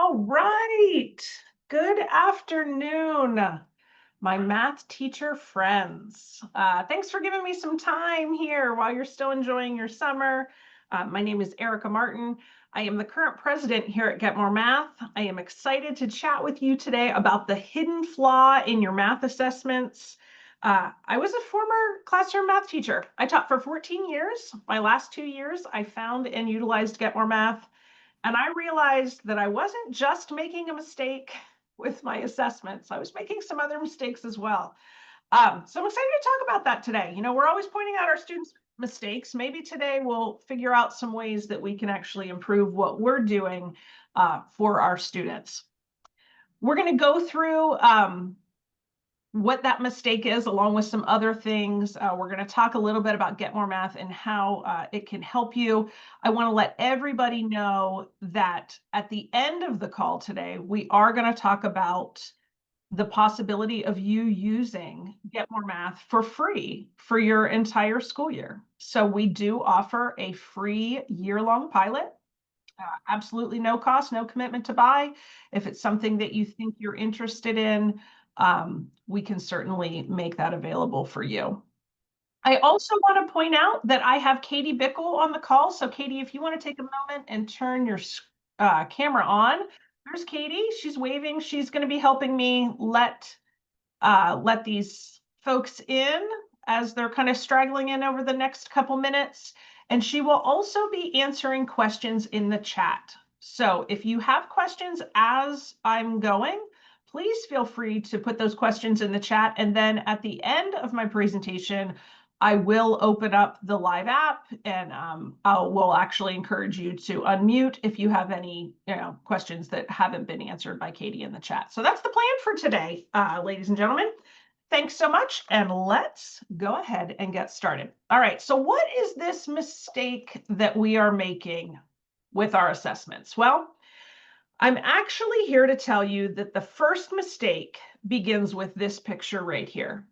All right. Good afternoon, my math teacher friends. Thanks for giving me some time here while you're still enjoying your summer. My name is Erica Martin. I am the current president here at Get More Math. I am excited to chat with you today about the hidden flaw in your math assessments. I was a former classroom math teacher. I taught for 14 years. My last 2 years, I found and utilized Get More Math. And I realized that I wasn't just making a mistake with my assessments. I was making some other mistakes as well. So I'm excited to talk about that today. You know, we're always pointing out our students' mistakes. Maybe today we'll figure out some ways that we can actually improve what we're doing for our students. We're going to go through what that mistake is, along with some other things. We're going to talk a little bit about Get More Math and how it can help you. I want to let everybody know that at the end of the call today, we are going to talk about the possibility of you using Get More Math for free for your entire school year. So we do offer a free year-long pilot. Absolutely no cost, no commitment to buy. If it's something that you think you're interested in, we can certainly make that available for you. I also want to point out that I have Katie Bickle on the call. So Katie, if you want to take a moment and turn your camera on. There's Katie. She's waving. She's going to be helping me let these folks in as they're kind of straggling in over the next couple minutes. And she will also be answering questions in the chat. So if you have questions as I'm going, please feel free to put those questions in the chat. And then at the end of my presentation, I will open up the live app, and we'll actually encourage you to unmute if you have any questions that haven't been answered by Katie in the chat. So that's the plan for today, ladies and gentlemen. Thanks so much, and let's go ahead and get started. All right, so what is this mistake that we are making with our assessments? Well, I'm actually here to tell you that the first mistake begins with this picture right here.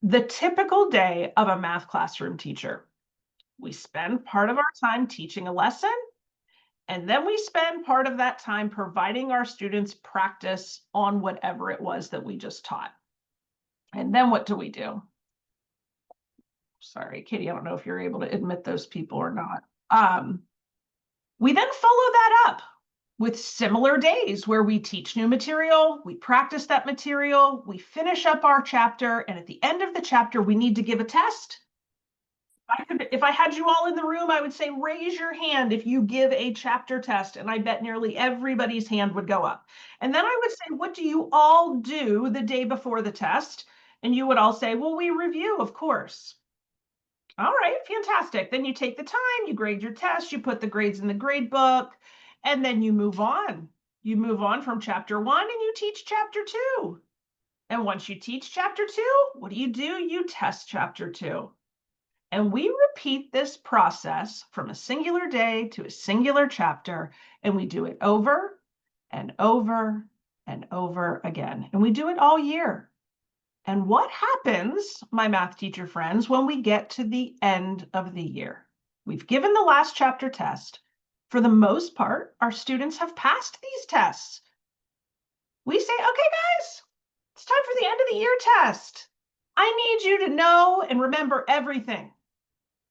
The typical day of a math classroom teacher. We spend part of our time teaching a lesson, and then we spend part of that time providing our students practice on whatever it was that we just taught. And then what do we do? Sorry, Katie, I don't know if you're able to admit those people or not. We then follow that up with similar days where we teach new material, we practice that material, we finish up our chapter, and at the end of the chapter, we need to give a test. If I had you all in the room, I would say raise your hand if you give a chapter test, and I bet nearly everybody's hand would go up. And then I would say, what do you all do the day before the test? And you would all say, well, we review, of course. All right, fantastic. Then you take the time, you grade your test, you put the grades in the grade book, and then you move on. You move on from chapter 1 and you teach chapter 2. And once you teach chapter 2, what do? You test chapter 2. And we repeat this process from a singular day to a singular chapter, and we do it over and over and over again. And we do it all year. And what happens, my math teacher friends, when we get to the end of the year? We've given the last chapter test. For the most part, our students have passed these tests. We say, okay, guys, it's time for the end of the year test. I need you to know and remember everything.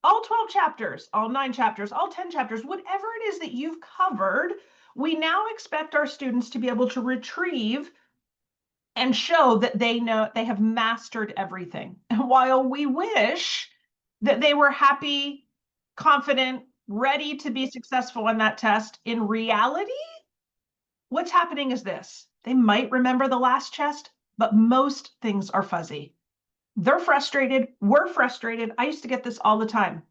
All 12 chapters, all 9 chapters, all 10 chapters, whatever it is that you've covered, we now expect our students to be able to retrieve and show that they know they have mastered everything. And while we wish that they were happy, confident, ready to be successful on that test, in reality, what's happening is this. They might remember the last test, but most things are fuzzy. They're frustrated. We're frustrated. I used to get this all the time.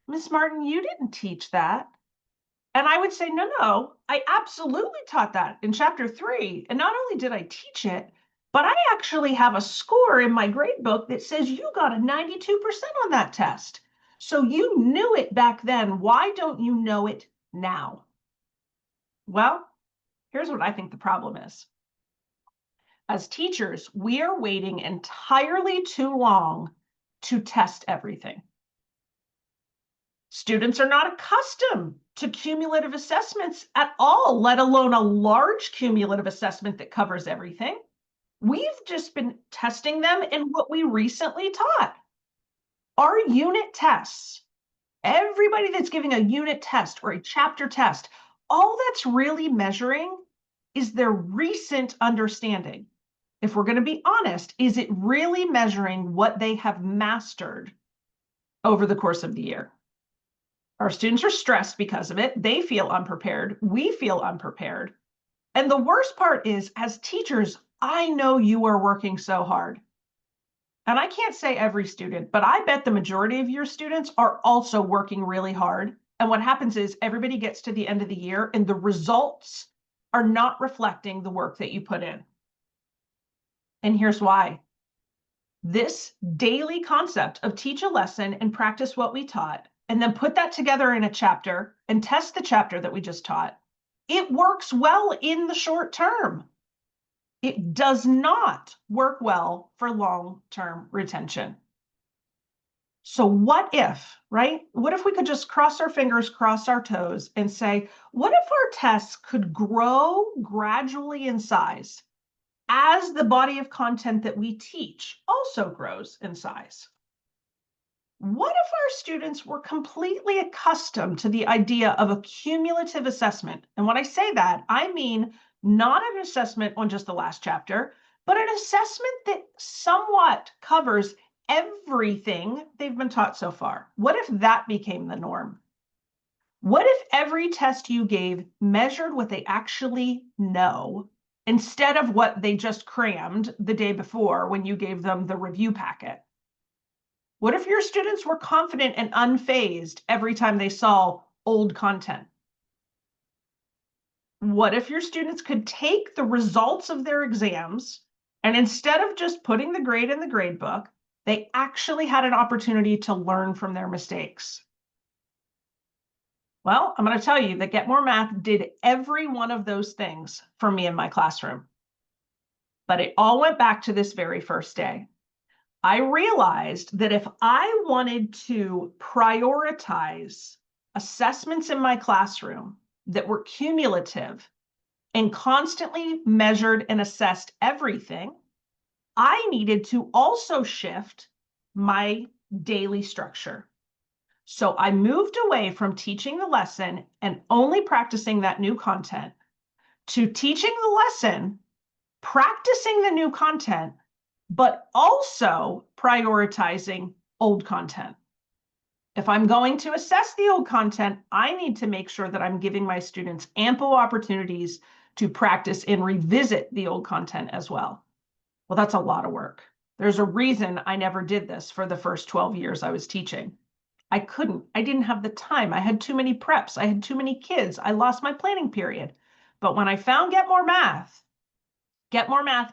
Miss Martin, you didn't teach that. And I would say, no, I absolutely taught that in chapter 3. And not only did I teach it, but I actually have a score in my grade book that says you got a 92% on that test. So you knew it back then. Why don't you know it now? Well, here's what I think the problem is. As teachers, we are waiting entirely too long to test everything. Students are not accustomed to cumulative assessments at all, let alone a large cumulative assessment that covers everything. We've just been testing them in what we recently taught. Our unit tests, everybody that's giving a unit test or a chapter test, all that's really measuring is their recent understanding. If we're going to be honest, is it really measuring what they have mastered over the course of the year? Our students are stressed because of it. They feel unprepared. We feel unprepared. And the worst part is, as teachers, I know you are working so hard. And I can't say every student, but I bet the majority of your students are also working really hard. And what happens is everybody gets to the end of the year and the results are not reflecting the work that you put in. And here's why. This daily concept of teach a lesson and practice what we taught, and then put that together in a chapter and test the chapter that we just taught, it works well in the short term. It does not work well for long-term retention. So what if, right? What if we could just cross our fingers, cross our toes, and say, what if our tests could grow gradually in size as the body of content that we teach also grows in size? What if our students were completely accustomed to the idea of a cumulative assessment? And when I say that, I mean not an assessment on just the last chapter, but an assessment that somewhat covers everything they've been taught so far. What if that became the norm? What if every test you gave measured what they actually know instead of what they just crammed the day before when you gave them the review packet? What if your students were confident and unfazed every time they saw old content? What if your students could take the results of their exams and instead of just putting the grade in the grade book, they actually had an opportunity to learn from their mistakes? Well, I'm going to tell you that Get More Math did every one of those things for me in my classroom. But it all went back to this very first day. I realized that if I wanted to prioritize assessments in my classroom that were cumulative and constantly measured and assessed everything, I needed to also shift my daily structure. So I moved away from teaching the lesson and only practicing that new content to teaching the lesson, practicing the new content, but also prioritizing old content. If I'm going to assess the old content, I need to make sure that I'm giving my students ample opportunities to practice and revisit the old content as well. Well, that's a lot of work. There's a reason I never did this for the first 12 years I was teaching. I couldn't. I didn't have the time. I had too many preps. I had too many kids. I lost my planning period. But when I found Get More Math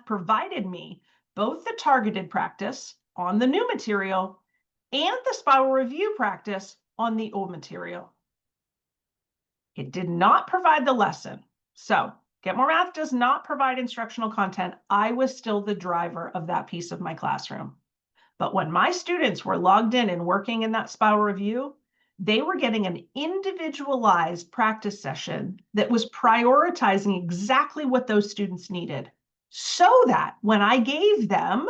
provided me both the targeted practice on the new material and the spiral review practice on the old material. It did not provide the lesson. So Get More Math does not provide instructional content. I was still the driver of that piece of my classroom. But when my students were logged in and working in that spiral review, they were getting an individualized practice session that was prioritizing exactly what those students needed, so that when I gave them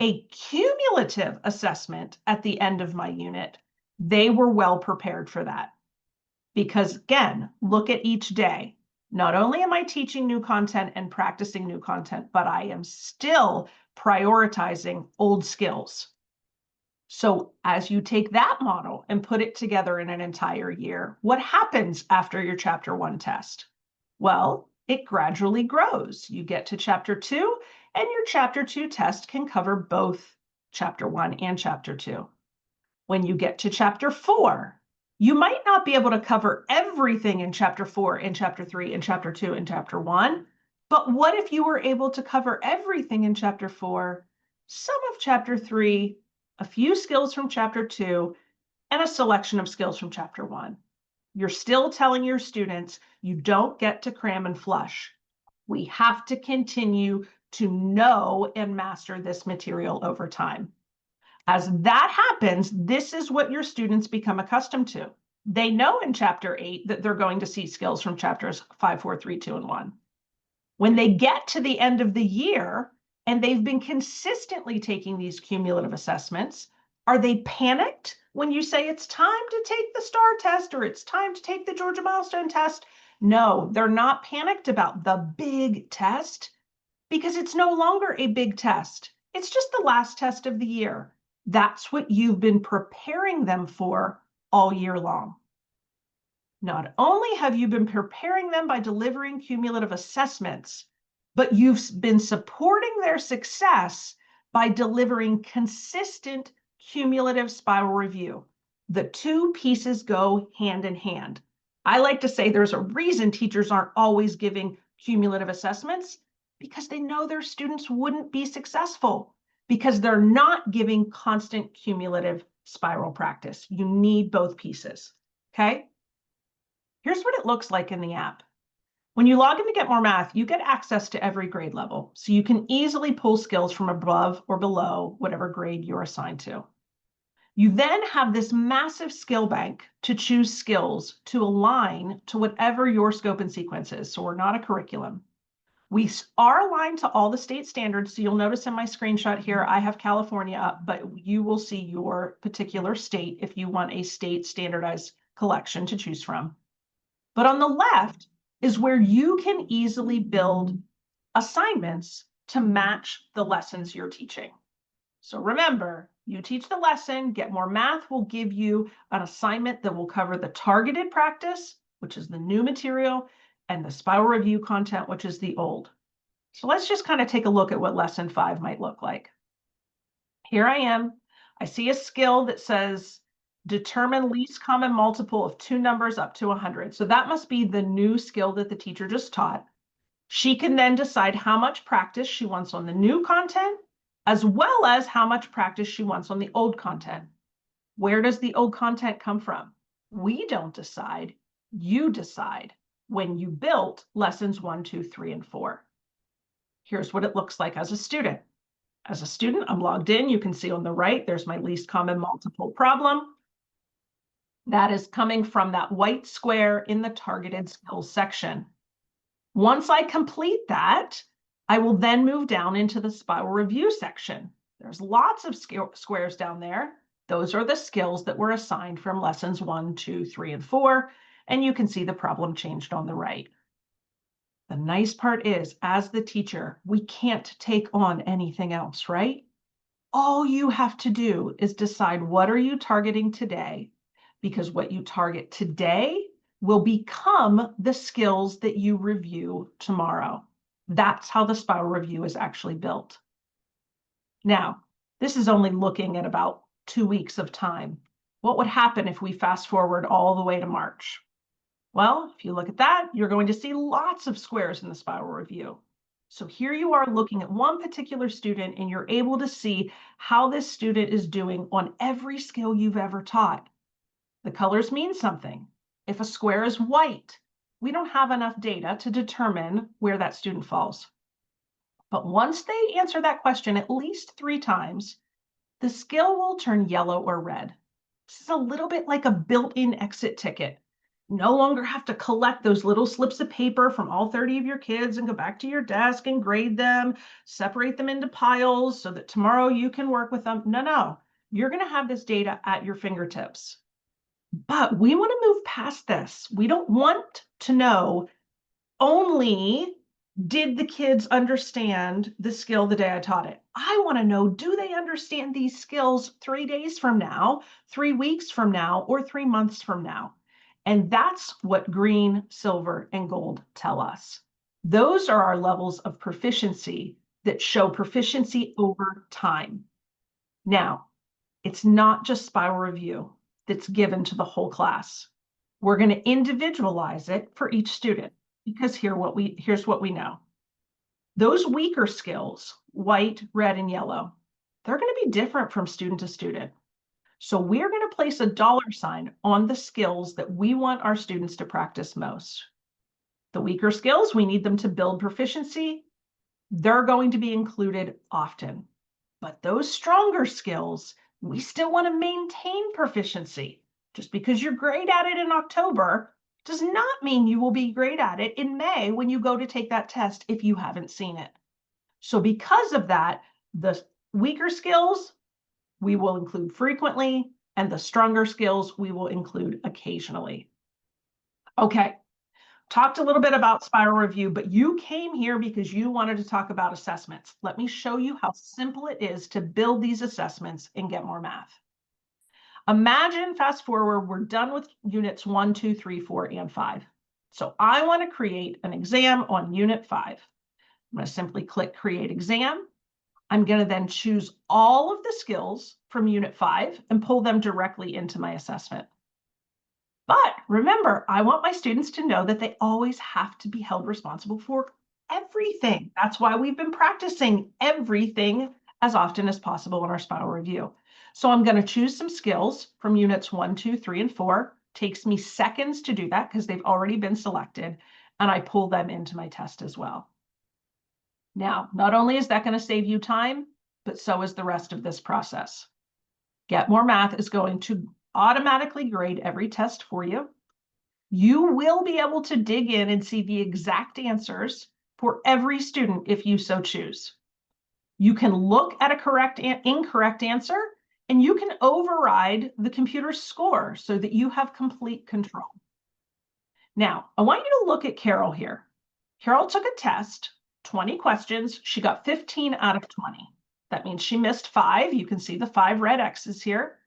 a cumulative assessment at the end of my unit, they were well prepared for that. Because again, look at each day. Not only am I teaching new content and practicing new content, but I am still prioritizing old skills. So as you take that model and put it together in an entire year, what happens after your chapter 1 test? Well, it gradually grows. You get to chapter 2, and your chapter 2 test can cover both chapter 1 and chapter 2. When you get to chapter 4, you might not be able to cover everything in chapter 4 and chapter 3 and chapter 2 and chapter 1, but what if you were able to cover everything in chapter 4, some of chapter 3, a few skills from chapter 2, and a selection of skills from chapter 1? You're still telling your students you don't get to cram and flush. We have to continue to know and master this material over time. As that happens, this is what your students become accustomed to. They know in chapter 8 that they're going to see skills from chapters 5, 4, 3, 2, and 1. When they get to the end of the year and they've been consistently taking these cumulative assessments, are they panicked when you say it's time to take the STAR test or it's time to take the Georgia Milestone test? No, they're not panicked about the big test because it's no longer a big test. It's just the last test of the year. That's what you've been preparing them for all year long. Not only have you been preparing them by delivering cumulative assessments, but you've been supporting their success by delivering consistent cumulative spiral review. The two pieces go hand in hand. I like to say there's a reason teachers aren't always giving cumulative assessments because they know their students wouldn't be successful because they're not giving constant cumulative spiral practice. You need both pieces, okay? Here's what it looks like in the app. When you log in to Get More Math, you get access to every grade level, so you can easily pull skills from above or below whatever grade you're assigned to. You then have this massive skill bank to choose skills to align to whatever your scope and sequence is, so we're not a curriculum. We are aligned to all the state standards, so you'll notice in my screenshot here, I have California up, but you will see your particular state if you want a state standardized collection to choose from. But on the left is where you can easily build assignments to match the lessons you're teaching. So remember, you teach the lesson, Get More Math will give you an assignment that will cover the targeted practice, which is the new material, and the spiral review content, which is the old. So let's just kind of take a look at what lesson 5 might look like. Here I am. I see a skill that says determine least common multiple of two numbers up to 100. So that must be the new skill that the teacher just taught. She can then decide how much practice she wants on the new content, as well as how much practice she wants on the old content. Where does the old content come from? We don't decide. You decide when you built lessons 1, 2, 3, and 4. Here's what it looks like as a student. As a student, I'm logged in. You can see on the right, there's my least common multiple problem. That is coming from that white square in the targeted skills section. Once I complete that, I will then move down into the spiral review section. There's lots of squares down there. Those are the skills that were assigned from lessons 1, 2, 3, and 4, and you can see the problem changed on the right. The nice part is, as the teacher, we can't take on anything else, right? All you have to do is decide what are you targeting today, because what you target today will become the skills that you review tomorrow. That's how the spiral review is actually built. Now, this is only looking at about 2 weeks of time. What would happen if we fast forward all the way to March? Well, if you look at that, you're going to see lots of squares in the spiral review. So here you are looking at one particular student and you're able to see how this student is doing on every skill you've ever taught. The colors mean something. If a square is white, we don't have enough data to determine where that student falls. But once they answer that question at least 3 times, the skill will turn yellow or red. This is a little bit like a built-in exit ticket. No longer have to collect those little slips of paper from all 30 of your kids and go back to your desk and grade them, separate them into piles so that tomorrow you can work with them. No, you're going to have this data at your fingertips. But we want to move past this. We don't want to know only did the kids understand the skill the day I taught it. I want to know, do they understand these skills 3 days from now, 3 weeks from now, or 3 months from now? And that's what green, silver, and gold tell us. Those are our levels of proficiency that show proficiency over time. Now, it's not just spiral review that's given to the whole class. We're going to individualize it for each student because here's what we know. Those weaker skills, white, red, and yellow, they're going to be different from student to student. So we're going to place a $sign on the skills that we want our students to practice most. The weaker skills, we need them to build proficiency. They're going to be included often. But those stronger skills, we still want to maintain proficiency. Just because you're great at it in October does not mean you will be great at it in May when you go to take that test if you haven't seen it. So because of that, the weaker skills we will include frequently, and the stronger skills we will include occasionally. Okay, talked a little bit about spiral review, but you came here because you wanted to talk about assessments. Let me show you how simple it is to build these assessments and get more math. Imagine, fast forward, we're done with units 1, 2, 3, 4, and 5. So I want to create an exam on unit 5. I'm going to simply click Create Exam. I'm going to then choose all of the skills from unit 5 and pull them directly into my assessment. But remember, I want my students to know that they always have to be held responsible for everything. That's why we've been practicing everything as often as possible in our spiral review. So I'm going to choose some skills from units 1, 2, 3, and 4. Takes me seconds to do that because they've already been selected, and I pull them into my test as well. Now, not only is that going to save you time, but so is the rest of this process. Get More Math is going to automatically grade every test for you. You will be able to dig in and see the exact answers for every student if you so choose. You can look at a correct and incorrect answer, and you can override the computer's score so that you have complete control. Now, I want you to look at Carol here. Carol took a test, 20 questions. She got 15 out of 20. That means she missed 5. You can see the 5 red X's here.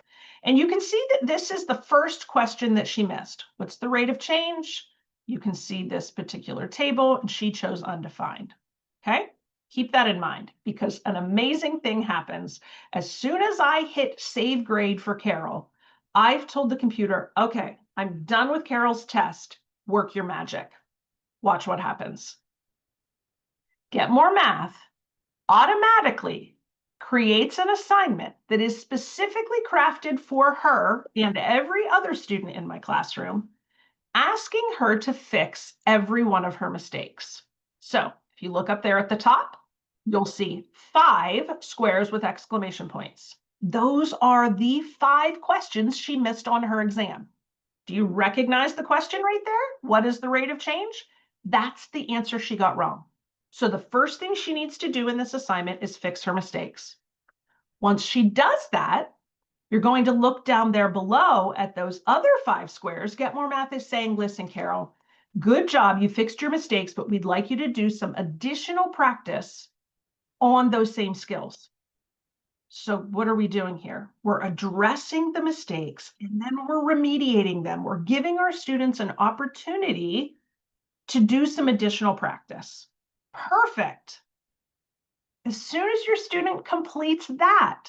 And you can see that this is the first question that she missed. What's the rate of change? You can see this particular table, and she chose undefined. Okay? Keep that in mind because an amazing thing happens. As soon as I hit save grade for Carol, I've told the computer, okay, I'm done with Carol's test. Work your magic. Watch what happens. Get More Math automatically creates an assignment that is specifically crafted for her and every other student in my classroom, asking her to fix every one of her mistakes. So if you look up there at the top, you'll see 5 squares with exclamation points. Those are the 5 questions she missed on her exam. Do you recognize the question right there? What is the rate of change? That's the answer she got wrong. So the first thing she needs to do in this assignment is fix her mistakes. Once she does that, you're going to look down there below at those other 5 squares. Get More Math is saying, listen, Carol, good job. You fixed your mistakes, but we'd like you to do some additional practice on those same skills. So what are we doing here? We're addressing the mistakes and then we're remediating them. We're giving our students an opportunity to do some additional practice. Perfect. As soon as your student completes that,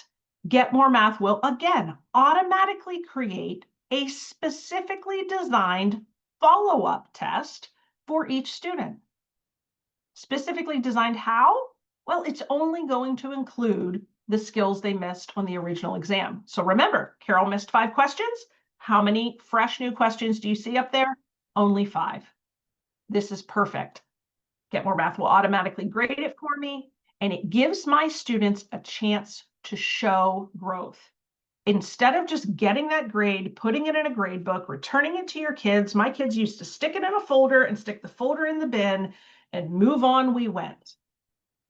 Get More Math will again automatically create a specifically designed follow-up test for each student. Specifically designed how? Well, it's only going to include the skills they missed on the original exam. So remember, Carol missed 5 questions. How many fresh new questions do you see up there? Only 5. This is perfect. Get More Math will automatically grade it for me, and it gives my students a chance to show growth. Instead of just getting that grade, putting it in a grade book, returning it to your kids, my kids used to stick it in a folder and stick the folder in the bin and move on we went.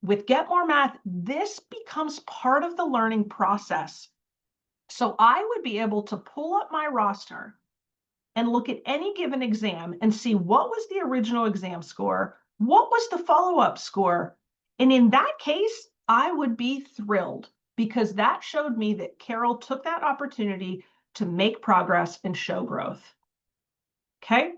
With Get More Math, this becomes part of the learning process. So I would be able to pull up my roster and look at any given exam and see what was the original exam score, what was the follow-up score, and in that case, I would be thrilled because that showed me that Carol took that opportunity to make progress and show growth. Okay?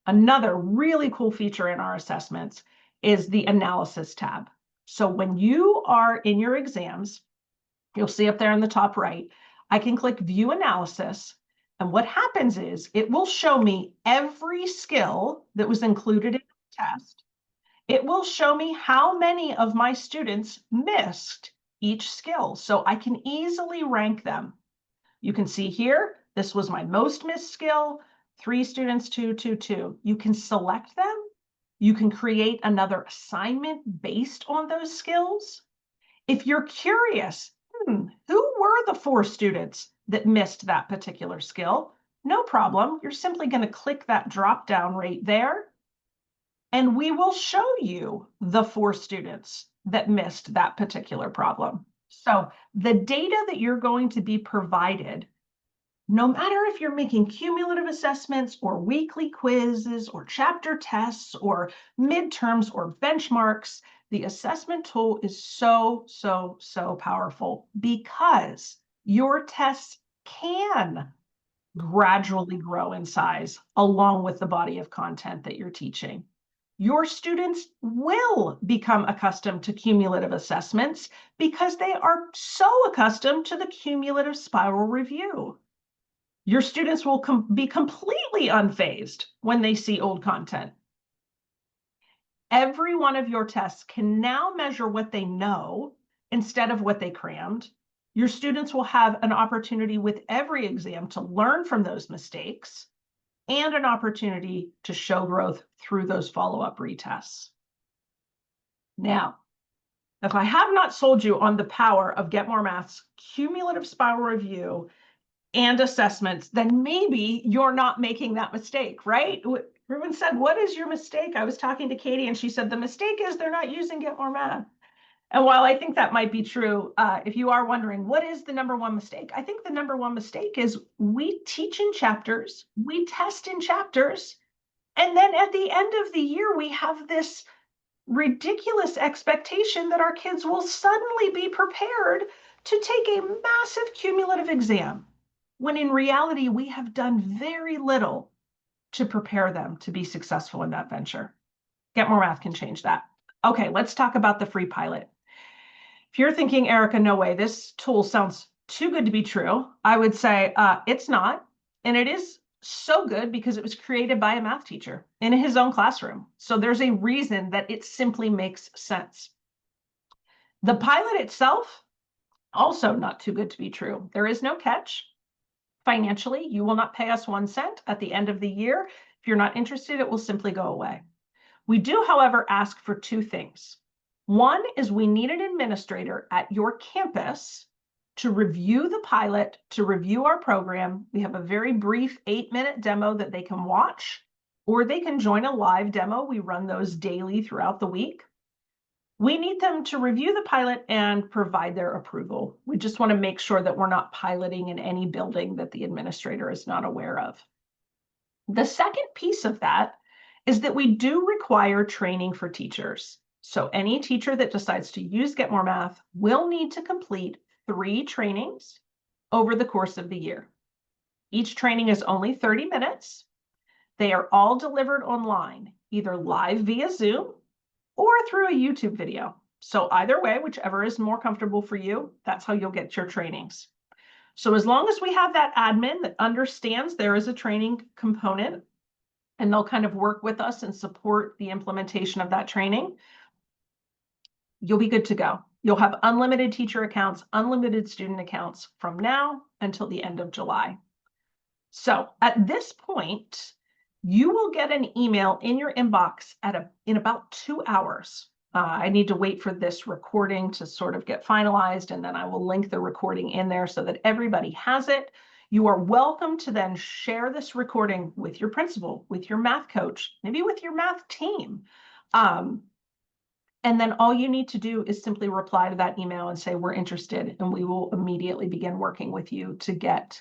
Another really cool feature in our assessments is the analysis tab. So when you are in your exams, you'll see up there in the top right, I can click View Analysis. And what happens is it will show me every skill that was included in the test. It will show me how many of my students missed each skill, so I can easily rank them. You can see here, this was my most missed skill, 3 students, 2, 2, 2. You can select them. You can create another assignment based on those skills. If you're curious, Who were the 4 students that missed that particular skill? No problem. You're simply going to click that drop down right there, and we will show you the 4 students that missed that particular problem. So the data that you're going to be provided, no matter if you're making cumulative assessments or weekly quizzes or chapter tests or midterms or benchmarks, the assessment tool is so, so, so powerful because your tests can gradually grow in size along with the body of content that you're teaching. Your students will become accustomed to cumulative assessments because they are so accustomed to the cumulative spiral review. Your students will be completely unfazed when they see old content. Every one of your tests can now measure what they know instead of what they crammed. Your students will have an opportunity with every exam to learn from those mistakes and an opportunity to show growth through those follow-up retests. Now, if I have not sold you on the power of Get More Math's cumulative spiral review and assessments, then maybe you're not making that mistake, right? Ruben said, what is your mistake? I was talking to Katie and she said, the mistake is they're not using Get More Math. And while I think that might be true, if you are wondering, what is the number one mistake? I think the number one mistake is we teach in chapters, we test in chapters, and then at the end of the year, we have this ridiculous expectation that our kids will suddenly be prepared to take a massive cumulative exam, when in reality, we have done very little to prepare them to be successful in that venture. Get More Math can change that. Okay, let's talk about the free pilot. If you're thinking, Erica, no way, this tool sounds too good to be true, I would say it's not. And it is so good because it was created by a math teacher in his own classroom. So there's a reason that it simply makes sense. The pilot itself, also not too good to be true. There is no catch. Financially, you will not pay us 1 cent at the end of the year. If you're not interested, it will simply go away. We do, however, ask for 2 things. One is we need an administrator at your campus to review the pilot, to review our program. We have a very brief 8-minute demo that they can watch, or they can join a live demo. We run those daily throughout the week. We need them to review the pilot and provide their approval. We just want to make sure that we're not piloting in any building that the administrator is not aware of. The second piece of that is that we do require training for teachers. So any teacher that decides to use Get More Math will need to complete 3 trainings over the course of the year. Each training is only 30 minutes. They are all delivered online, either live via Zoom or through a YouTube video. So either way, whichever is more comfortable for you, that's how you'll get your trainings. So as long as we have that admin that understands there is a training component, and they'll kind of work with us and support the implementation of that training, you'll be good to go. You'll have unlimited teacher accounts, unlimited student accounts from now until the end of July. So at this point, you will get an email in your inbox in about 2 hours. I need to wait for this recording to sort of get finalized, and then I will link the recording in there so that everybody has it. You are welcome to then share this recording with your principal, with your math coach, maybe with your math team. And then all you need to do is simply reply to that email and say, we're interested, and we will immediately begin working with you to get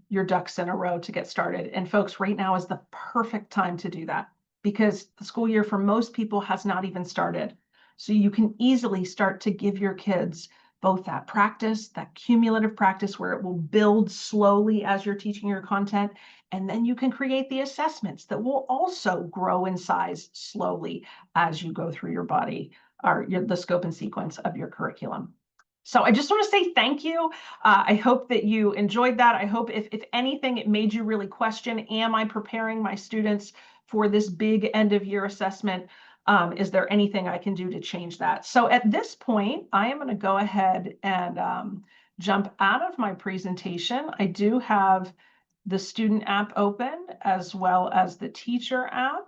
your ducks in a row to get started. And folks, right now is the perfect time to do that because the school year for most people has not even started. So you can easily start to give your kids both that practice, that cumulative practice where it will build slowly as you're teaching your content, and then you can create the assessments that will also grow in size slowly as you go through your body or the scope and sequence of your curriculum. So I just want to say thank you. I hope that you enjoyed that. I hope if anything, it made you really question, am I preparing my students for this big end of year assessment? Is there anything I can do to change that? So at this point, I am going to go ahead and jump out of my presentation. I do have the student app open as well as the teacher app.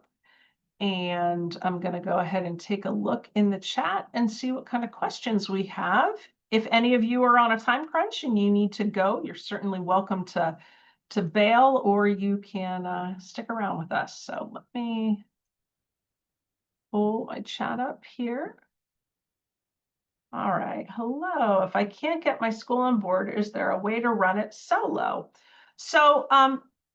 And I'm going to go ahead and take a look in the chat and see what kind of questions we have. If any of you are on a time crunch and you need to go, you're certainly welcome to bail, or you can stick around with us. So let me pull my chat up here. All right, hello. If I can't get my school on board, is there a way to run it solo? So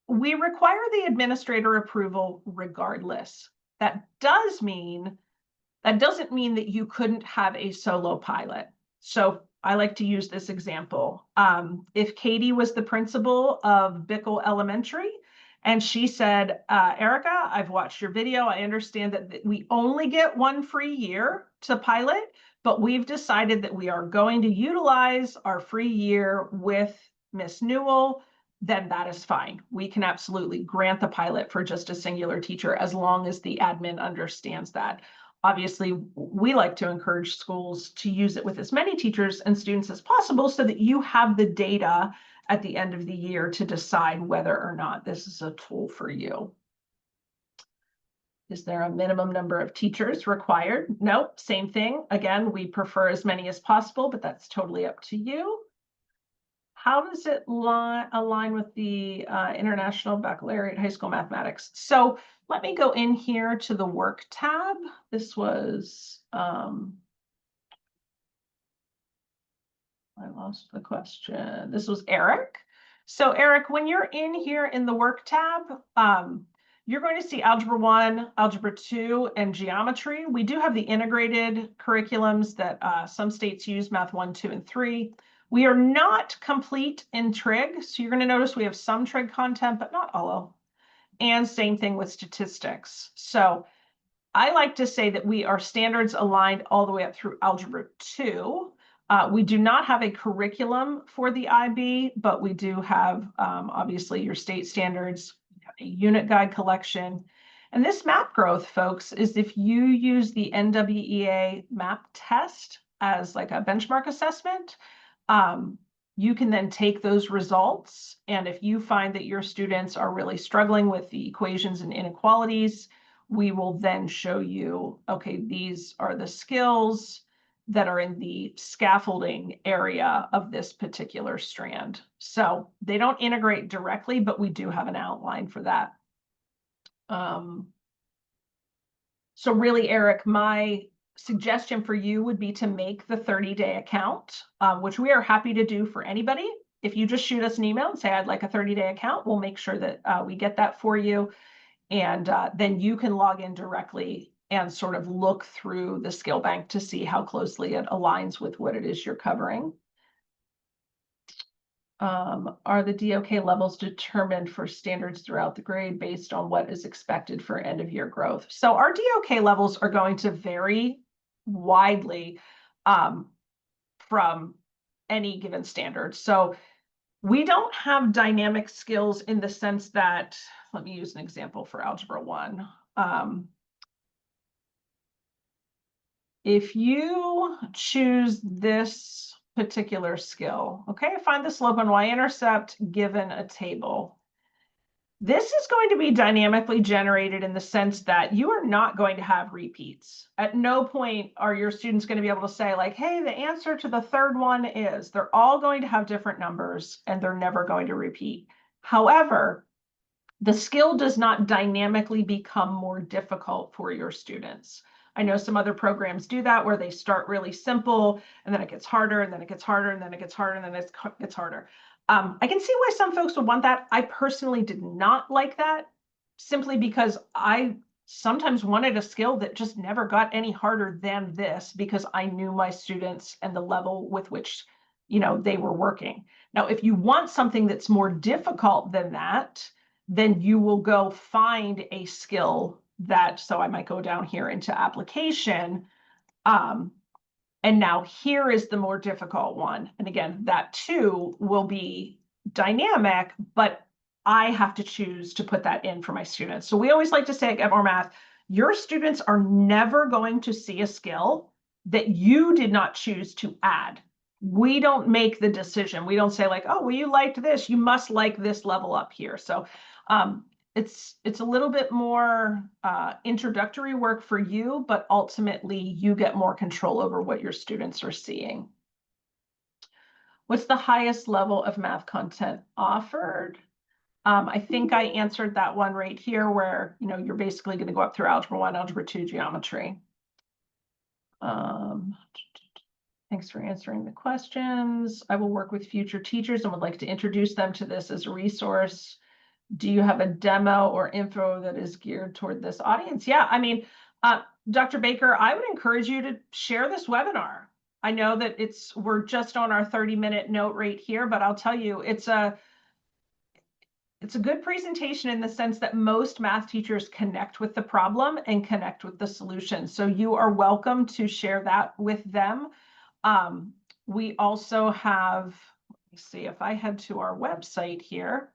we require the administrator approval regardless. That doesn't mean that you couldn't have a solo pilot. So I like to use this example. If Katie was the principal of Bickle Elementary, and she said, Erica, I've watched your video. I understand that we only get one free year to pilot, but we've decided that we are going to utilize our free year with Miss Newell, then that is fine. We can absolutely grant the pilot for just a singular teacher as long as the admin understands that. Obviously, we like to encourage schools to use it with as many teachers and students as possible so that you have the data at the end of the year to decide whether or not this is a tool for you. Is there a minimum number of teachers required? Nope, same thing. Again, we prefer as many as possible, but that's totally up to you. How does it align with the International Baccalaureate High School Mathematics? So let me go in here to the work tab. This was, I lost the question. This was Eric. So Eric, when you're in here in the work tab, you're going to see Algebra 1, Algebra 2, and Geometry. We do have the integrated curriculums that some states use, Math 1, 2, and 3. We are not complete in trig, so you're going to notice we have some trig content, but not all. And same thing with statistics. So I like to say that we are standards aligned all the way up through Algebra 2. We do not have a curriculum for the IB, but we do have, obviously, your state standards, a unit guide collection. And this map growth, folks, is if you use the NWEA map test as like a benchmark assessment, you can then take those results. And if you find that your students are really struggling with the equations and inequalities, we will then show you, okay, these are the skills that are in the scaffolding area of this particular strand. So they don't integrate directly, but we do have an outline for that. So really, Eric, my suggestion for you would be to make the 30-day account, which we are happy to do for anybody. If you just shoot us an email and say, I'd like a 30-day account, we'll make sure that we get that for you. And then you can log in directly and sort of look through the skill bank to see how closely it aligns with what it is you're covering. Are the DOK levels determined for standards throughout the grade based on what is expected for end of year growth? So our DOK levels are going to vary widely from any given standard. So we don't have dynamic skills in the sense that, let me use an example for Algebra 1. If you choose this particular skill, okay, find the slope and y-intercept given a table. This is going to be dynamically generated in the sense that you are not going to have repeats. At no point are your students going to be able to say like, hey, the answer to the third one is, they're all going to have different numbers and they're never going to repeat. However, the skill does not dynamically become more difficult for your students. I know some other programs do that where they start really simple and then it gets harder and then it gets harder and then it gets harder and then it gets harder. I can see why some folks would want that. I personally did not like that simply because I sometimes wanted a skill that just never got any harder than this because I knew my students and the level with which, you know, they were working. Now, if you want something that's more difficult than that, then you will go find a skill that, so I might go down here into application. And now here is the more difficult one. And again, that too will be dynamic, but I have to choose to put that in for my students. So we always like to say at Get More Math, your students are never going to see a skill that you did not choose to add. We don't make the decision. We don't say like, oh, well, you liked this, you must like this level up here. So it's a little bit more introductory work for you, but ultimately you get more control over what your students are seeing. What's the highest level of math content offered? I think I answered that one right here where, you're basically going to go up through Algebra 1, Algebra 2, geometry. Thanks for answering the questions. I will work with future teachers and would like to introduce them to this as a resource. Do you have a demo or info that is geared toward this audience? Yeah, I mean, Dr. Baker, I would encourage you to share this webinar. I know that we're just on our 30-minute note right here, but I'll tell you, it's a good presentation in the sense that most math teachers connect with the problem and connect with the solution. So you are welcome to share that with them. We also have, let me see if I head to our website here.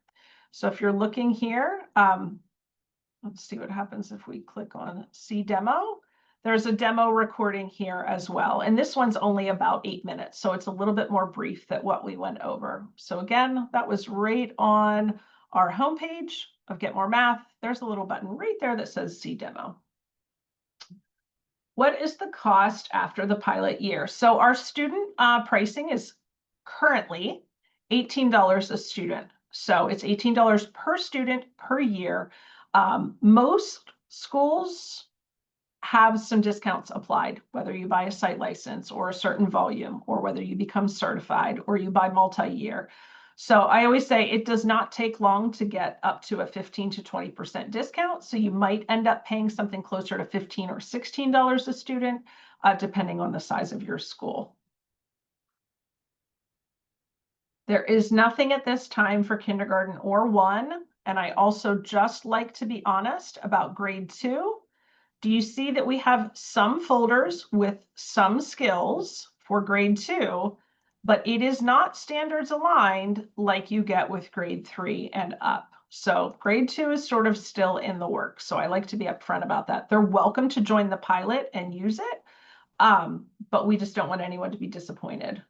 So if you're looking here, let's see what happens if we click on see demo. There's a demo recording here as well. And this one's only about 8 minutes. So it's a little bit more brief than what we went over. So again, that was right on our homepage of Get More Math. There's a little button right there that says see demo. What is the cost after the pilot year? So our student pricing is currently $18 a student. So it's $18 per student per year. Most schools have some discounts applied, whether you buy a site license or a certain volume, or whether you become certified or you buy multi-year. So I always say it does not take long to get up to a 15 to 20% discount. So you might end up paying something closer to $15 or $16 a student, depending on the size of your school. There is nothing at this time for kindergarten or 1. And I also just like to be honest about grade 2. Do you see that we have some folders with some skills for grade 2, but it is not standards aligned like you get with grade 3 and up. So grade 2 is sort of still in the works. So I like to be upfront about that. They're welcome to join the pilot and use it, but we just don't want anyone to be disappointed.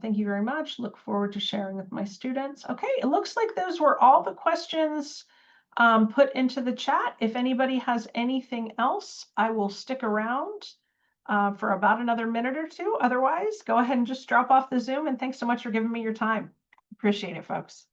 Thank you very much. Look forward to sharing with my students. Okay, it looks like those were all the questions put into the chat. If anybody has anything else, I will stick around for about another minute or two. Otherwise, go ahead and just drop off the Zoom. And thanks so much for giving me your time. Appreciate it, folks.